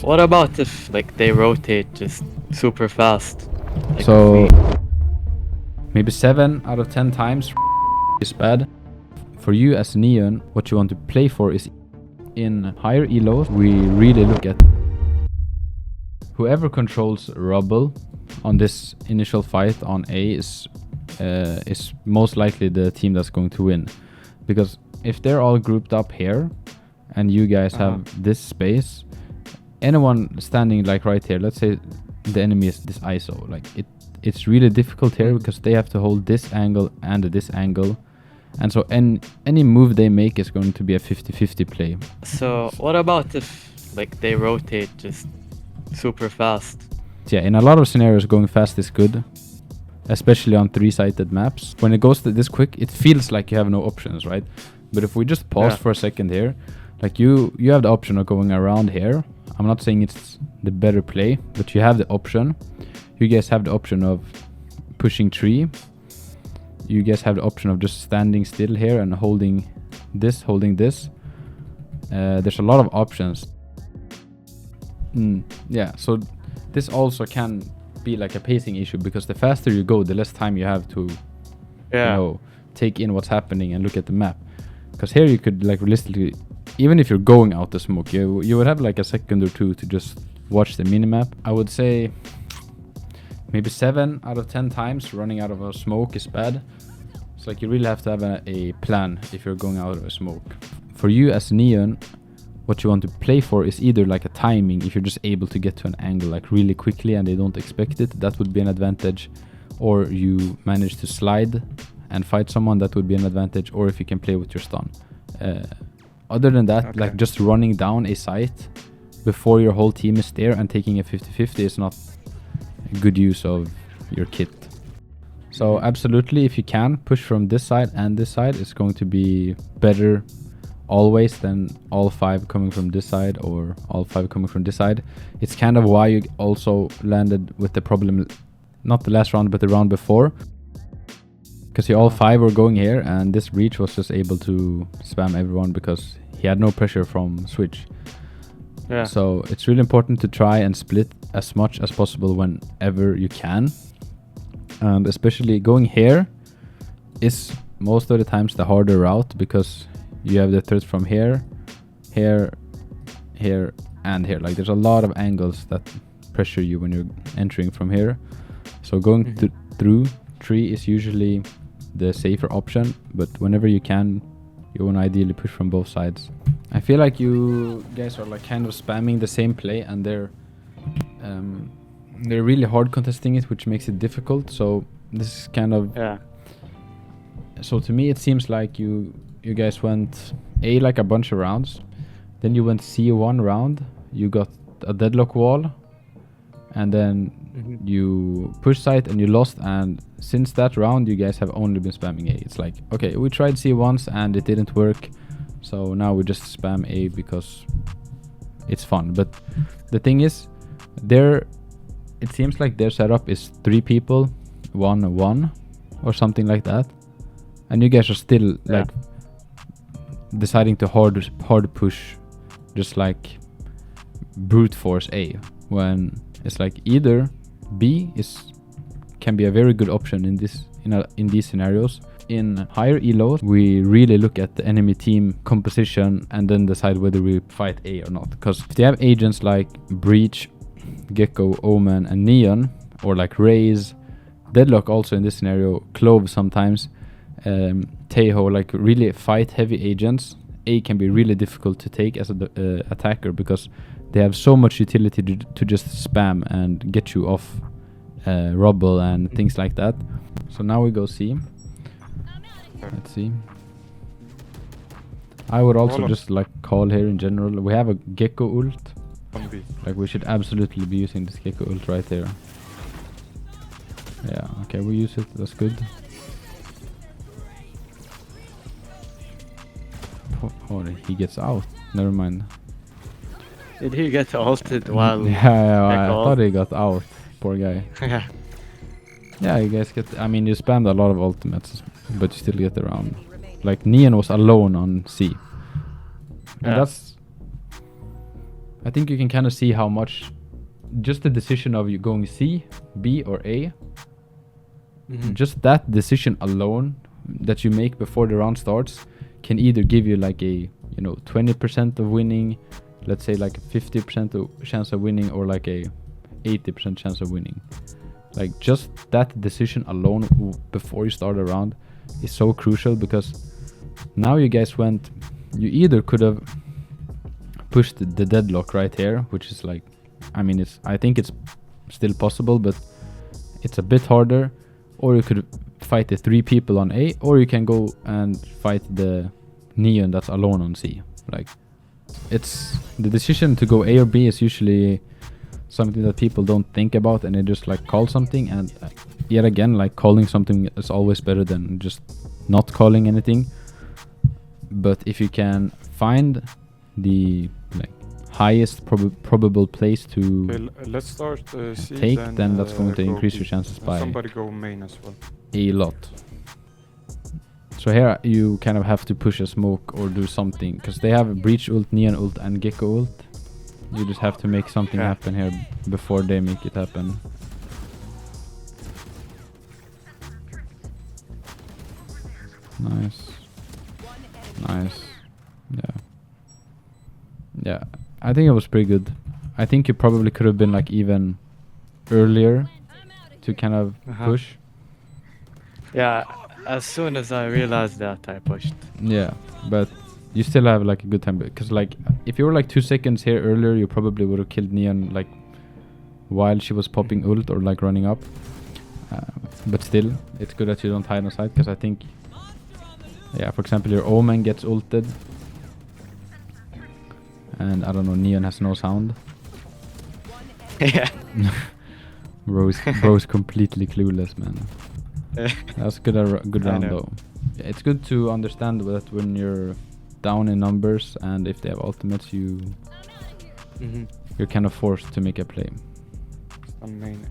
What about if like they rotate just super fast? Like So maybe 7 out of 10 times is bad. For you as Neon, what you want to play for is in higher elos, we really look at whoever controls rubble on this initial fight on A is most likely the team that's going to win. Because if they're all grouped up here and you guys have this space, anyone standing like right here, let's say the enemy is this ISO, like it's really difficult here because they have to hold this angle and this angle, and so any move they make is going to be a 50-50 play. So what about if like they rotate just super fast? Yeah, in a lot of scenarios going fast is good, especially on 3-sided maps. When it goes to this quick, it feels like you have no options, right? But if we just pause for a second here, like you have the option of going around here. I'm not saying it's the better play, but you have the option. You guys have the option of pushing 3. You guys have the option of just standing still here and holding this. There's a lot of options. Yeah, so this also can be like a pacing issue, because the faster you go, the less time you have to you know, take in what's happening and look at the map. Because here you could like realistically, even if you're going out the smoke, you would have like a second or two to just watch the minimap. I would say maybe 7 out of 10 times running out of a smoke is bad. It's like you really have to have a plan if you're going out of a smoke. For you as Neon, what you want to play for is either like a timing, if you're just able to get to an angle like really quickly and they don't expect it, that would be an advantage. Or you manage to slide and fight someone, that would be an advantage. Or if you can play with your stun. Other than that, like just running down a site before your whole team is there and taking a 50-50 is not a good use of your kit. So absolutely, if you can push from this side and this side, it's going to be better always than all 5 coming from this side or all 5 coming from this side. It's kind of why you also landed with the problem, not the last round but the round before, because you all 5 were going here and this Breach was just able to spam everyone because he had no pressure from Switch. So it's really important to try and split as much as possible whenever you can, and especially going here is most of the times the harder route, because you have the threat from here, here, here, and here. Like there's a lot of angles that pressure you when you're entering from here. So going through 3 is usually the safer option, but whenever you can, you want to ideally push from both sides. I feel like you guys are like kind of spamming the same play, and they're really hard contesting it, which makes it difficult. So this is kind of so to me it seems like you guys went A like a bunch of rounds, then you went C 1 round, you got a deadlock wall, and then you push site and you lost, and since that round you guys have only been spamming A. It's like, okay, we tried C once and it didn't work, so now we just spam A because it's fun. But the thing is, it seems like their setup is 3 people, 1-1 or something like that, and you guys are still like deciding to hard push, just like brute force A, when it's like either B can be a very good option in these scenarios. In higher elos, we really look at the enemy team composition and then decide whether we fight A or not. Because if they have agents like Breach, Gecko, Omen, and Neon, or like Raze, Deadlock also in this scenario, Clove sometimes, Teho, like really fight heavy agents, A can be really difficult to take as an attacker, because they have so much utility to just spam and get you off rubble and things like that. So now we go C. Let's see. I would also just like call here in general. We have a Gecko ult. Like we should absolutely be using this Gecko ult right there. Yeah, okay, we use it. That's good. Oh, he gets out. Never mind. Did he get ulted while... I thought he got out. Poor guy. Yeah, you guys get... I mean, you spammed a lot of ultimates, but you still get around. Like, Neon was alone on C. And I think you can kind of see how much just the decision of you going C, B, or A, just that decision alone that you make before the round starts can either give you like a 20% of winning, let's say like a 50% chance of winning, or like a 80% chance of winning. Like just that decision alone before you start a round is so crucial, because now you guys you either could have pushed the deadlock right here, which is like, I think it's still possible, but it's a bit harder, or you could fight the 3 people on A, or you can go and fight the Neon that's alone on C. Like, it's the decision to go A or B is usually something that people don't think about, and they just like call something, and yet again, like calling something is always better than just not calling anything. But if you can find the like highest probable place to let's start C, take, then that's going to increase your chances by somebody go main as well. A lot. So here you kind of have to push a smoke or do something, because they have a breach ult, neon ult, and gecko ult. You just have to make something happen here before they make it happen. Nice. Nice. Yeah, I think it was pretty good. I think you probably could have been like even earlier to kind of push. Yeah, as soon as I realized that, I pushed. Yeah, but you still have like a good time, because like if you were like 2 seconds here earlier, you probably would have killed Neon like while she was popping ult or like running up. But still, it's good that you don't hide on side, because I think, yeah, for example, your Omen gets ulted, and I don't know, Neon has no sound. Yeah. Bro's completely clueless, man. That's good round though. Yeah, it's good to understand that when you're down in numbers and if they have ultimates, you're kind of forced to make a play. On main.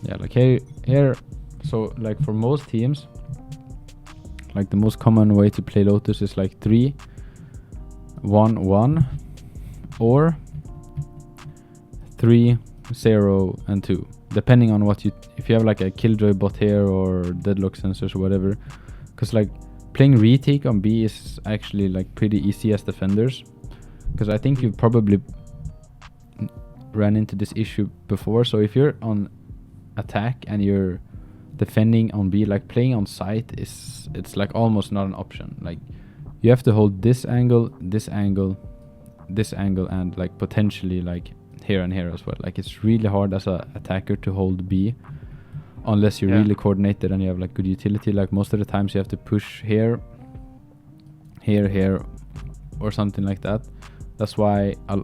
Yeah, like here, so like for most teams, like the most common way to play Lotus is like 3, 1, 1, or 3, 0, and 2, depending on what if you have like a killjoy bot here or deadlock sensors or whatever, because like playing retake on B is actually like pretty easy as defenders, because I think you've probably ran into this issue before. So if you're on attack and you're defending on B, like playing on site it's like almost not an option. Like you have to hold this angle, this angle, this angle, and like potentially like here and here as well. Like it's really hard as a attacker to hold B unless you're really coordinated and you have like good utility. Like most of the times you have to push here, here, here, or something like that. That's why a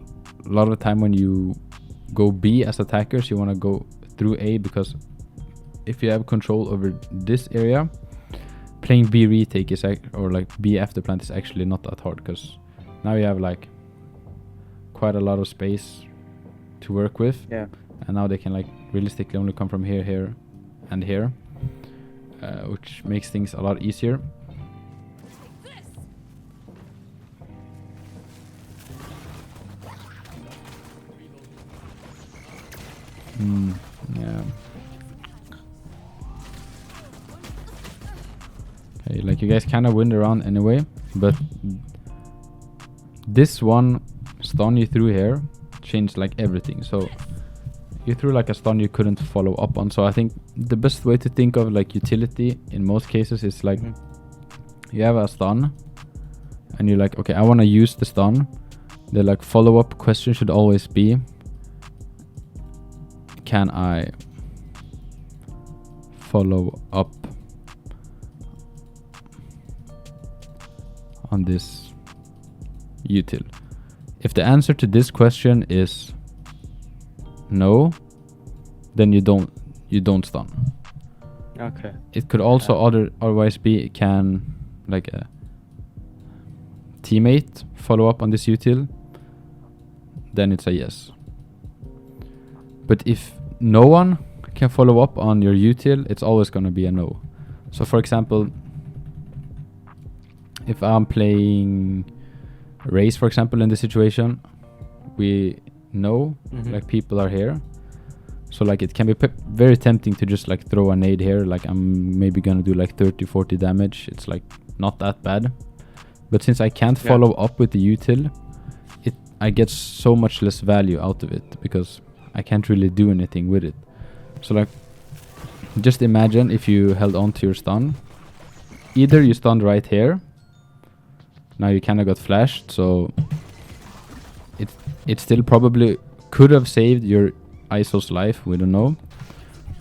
lot of the time when you go B as attackers, you want to go through A, because if you have control over this area, playing B retake is or like B after plant is actually not that hard, because now you have like quite a lot of space to work with. Yeah. And now they can like realistically only come from here, here, and here, which makes things a lot easier. Yeah. Okay, like you guys kind of win the round anyway, but this one stun you threw here changed like everything. So you threw like a stun you couldn't follow up on. So I think the best way to think of like utility in most cases is like you have a stun and you're like, okay, I want to use the stun. The like follow-up question should always be, can I follow up on this util? If the answer to this question is no, then you don't stun. Okay. It could also otherwise be, can like a teammate follow up on this util? Then it's a yes. But if no one can follow up on your util, it's always going to be a no. So for example, if I'm playing race, for example, in this situation, we know Mhm. like people are here. So like it can be very tempting to just like throw a nade here. Like I'm maybe gonna do like 30-40 damage. It's like not that bad. But since I can't follow up with the util, I get so much less value out of it because I can't really do anything with it. So like, just imagine if you held on to your stun. Either you stunned right here. Now you kind of got flashed, so it still probably could have saved your ISO's life, we don't know.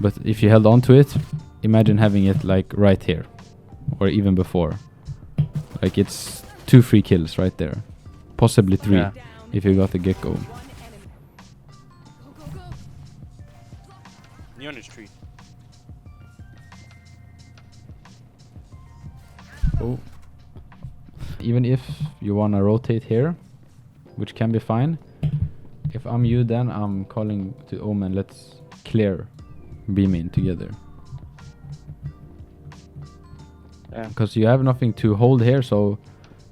But if you held on to it, imagine having it like right here, or even before. Like it's 2 free kills right there, possibly 3 if you got the gecko. Neon is tree. Oh. Even if you wanna rotate here, which can be fine. If I'm you, then I'm calling to Omen, let's clear B main together. Yeah. Because you have nothing to hold here, so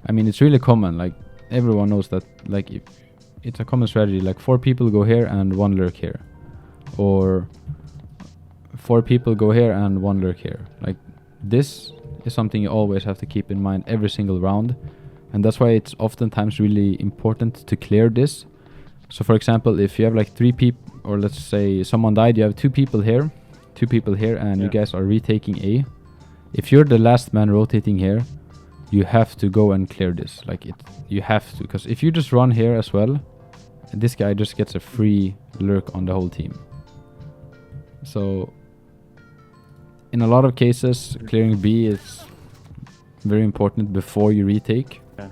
I mean it's really common, like everyone knows that, like if it's a common strategy, like 4 people go here and 1 lurk here, or 4 people go here and 1 lurk here. Like this is something you always have to keep in mind every single round, and that's why it's oftentimes really important to clear this. So for example, if you have like 3 people, or let's say someone died, you have 2 people here, 2 people here, and you guys are retaking A. If you're the last man rotating here, you have to go and clear this. Like you have to, because if you just run here as well, this guy just gets a free lurk on the whole team. So in a lot of cases, clearing B is very important before you retake. Yeah.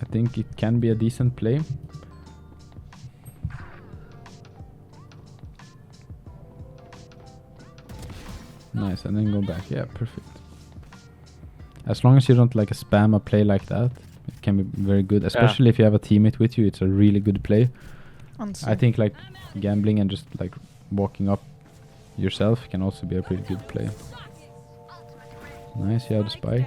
I think it can be a decent play. Nice, and then go back. Yeah, perfect. As long as you don't like spam a play like that, it can be very good. Especially if you have a teammate with you, it's a really good play. I think like gambling and just like walking up yourself can also be a pretty good play. Nice, you have the spike.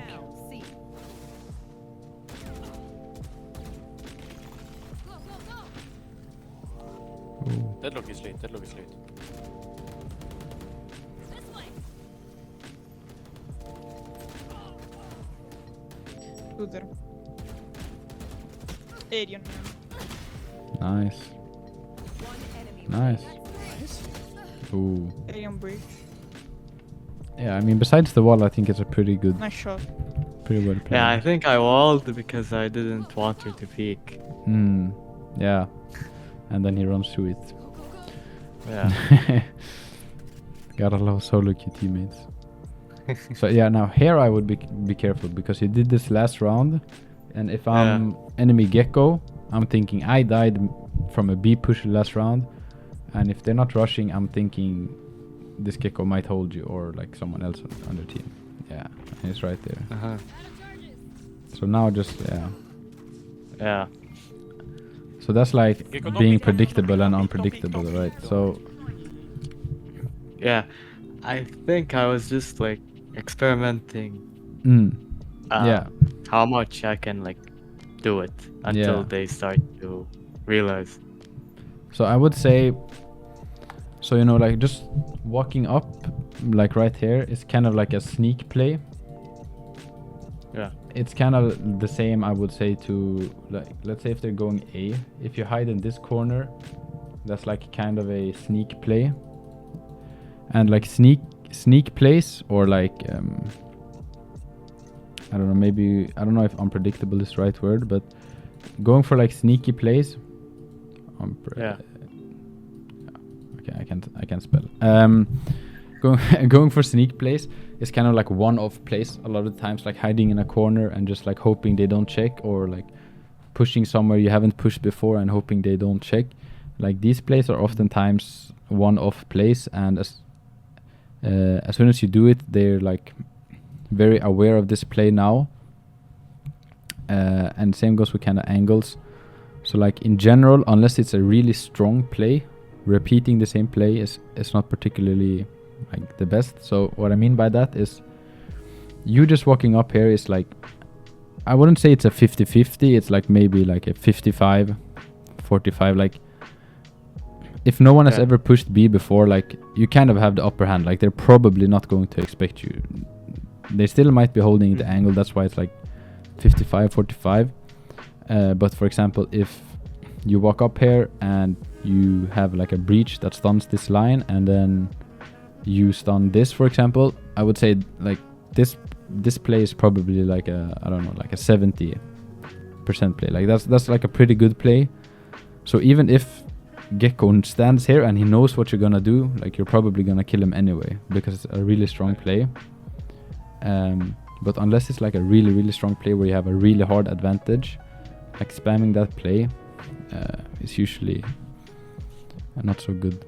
Ooh. Deadlock is late, deadlock is late. Luther. Arian. Nice. Nice. Ooh. Arian breach. Yeah, I mean, besides the wall, I think it's a pretty good, Nice shot. pretty well played. Yeah, I think I walled because I didn't want her to peek. Yeah. And then he runs through it. Yeah. Gotta love solo queue teammates. So yeah, now here I would be careful because he did this last round, and if I'm enemy gecko, I'm thinking I died from a B push last round, and if they're not rushing, I'm thinking this gecko might hold you or like someone else on their team. Yeah, and he's right there. Uh-huh. So now just Yeah. So that's like Gecko, don't being peek, don't peek, predictable don't and peek, don't peek, don't unpredictable, peek, right? don't So Yeah. I think I was just like experimenting yeah. how much I can like do it until Yeah. they start to realize. So I would say, so you know, like just walking up, like right here, is kind of like a sneak play. Yeah. It's kind of the same, I would say, to like, let's say if they're going A, if you hide in this corner, that's like kind of a sneak play. And like sneak plays, or like I don't know, maybe I don't know if unpredictable is the right word, but going for like sneaky plays. Yeah. Okay, I can't spell. Going for sneak plays is kind of like one-off plays. A lot of times, like hiding in a corner and just like hoping they don't check, or like pushing somewhere you haven't pushed before and hoping they don't check. Like these plays are oftentimes one-off plays, and as soon as you do it, they're like very aware of this play now. And same goes with kind of angles. So like in general, unless it's a really strong play, repeating the same play is not particularly like the best. So what I mean by that is, you just walking up here is like, I wouldn't say it's a 50-50. It's like maybe like a 55-45. Like, if no one has Yeah. ever pushed B before, like, you kind of have the upper hand. Like, they're probably not going to expect you. They still might be holding the angle. That's why it's like 55-45. But for example, if you walk up here and you have like a breach that stuns this line, and then you stun this, for example, I would say like this play is probably like a, I don't know, like a 70% play. Like that's like a pretty good play. So even if Gecko stands here and he knows what you're gonna do, like you're probably gonna kill him anyway, because it's a really strong play. But unless it's like a really, really strong play where you have a really hard advantage, like spamming that play is usually not so good.